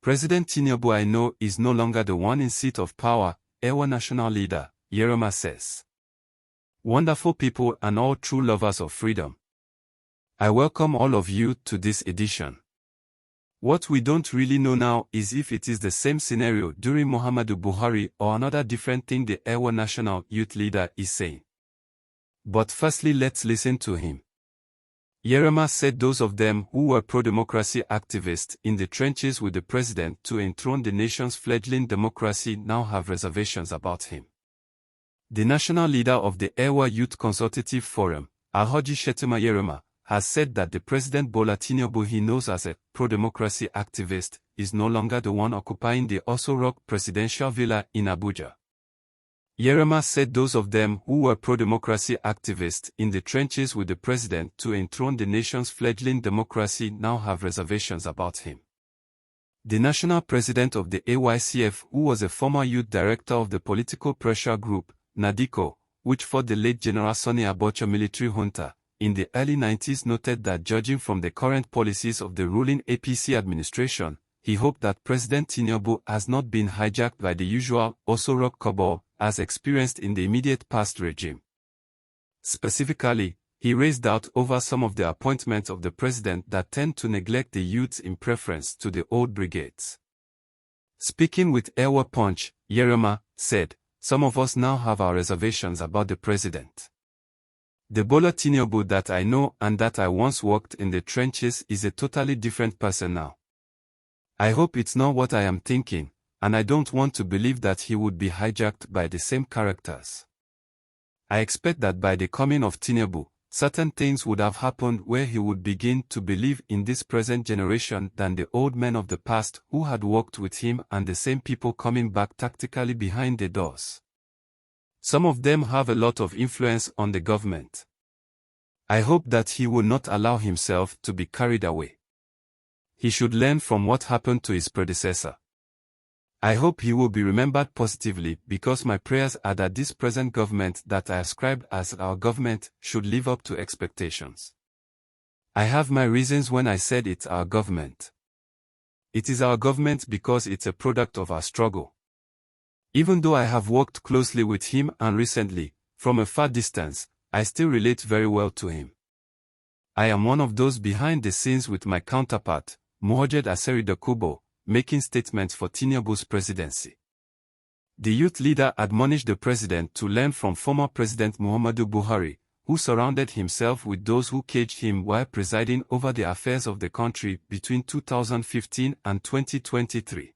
President Tinubu I know is no longer the one in seat of power, Arewa national leader, Yerima says. Wonderful people and all true lovers of freedom. I welcome all of you to this edition. What we don't really know now is if it is the same scenario during Muhammadu Buhari or another different thing the Arewa national youth leader is saying. But firstly let's listen to him. Yerima said those of them who were pro-democracy activists in the trenches with the president to enthrone the nation's fledgling democracy now have reservations about him. The national leader of the Arewa Youth Consultative Forum, Alhaji Shetima Yerima, has said that the President Bola Tinubu he knows as a pro-democracy activist is no longer the one occupying the Oso Rock presidential villa in Abuja. Yerima said those of them who were pro-democracy activists in the trenches with the president to enthrone the nation's fledgling democracy now have reservations about him. The national president of the AYCF, who was a former youth director of the political pressure group, NADICO, which fought the late General Sani Abacha military junta, in the early 90s noted that judging from the current policies of the ruling APC administration, he hoped that President Tinubu has not been hijacked by the usual Oso Rock cabal, as experienced in the immediate past regime. Specifically, he raised doubt over some of the appointments of the president that tend to neglect the youths in preference to the old brigades. Speaking with Arewa Punch, Yerima said, "Some of us now have our reservations about the president. The Bola Tinubu that I know and that I once worked in the trenches is a totally different person now. I hope it's not what I am thinking, and I don't want to believe that he would be hijacked by the same characters. I expect that by the coming of Tinubu, certain things would have happened where he would begin to believe in this present generation than the old men of the past who had worked with him and the same people coming back tactically behind the doors. Some of them have a lot of influence on the government. I hope that he will not allow himself to be carried away. He should learn from what happened to his predecessor. I hope he will be remembered positively because my prayers are that this present government that I ascribed as our government should live up to expectations. I have my reasons when I said it's our government. It is our government because it's a product of our struggle. Even though I have worked closely with him and recently, from a far distance, I still relate very well to him. I am one of those behind the scenes with my counterpart, Mohamed Aseri Dokubo, making statements for Tinubu's presidency." The youth leader admonished the president to learn from former President Muhammadu Buhari, who surrounded himself with those who caged him while presiding over the affairs of the country between 2015 and 2023.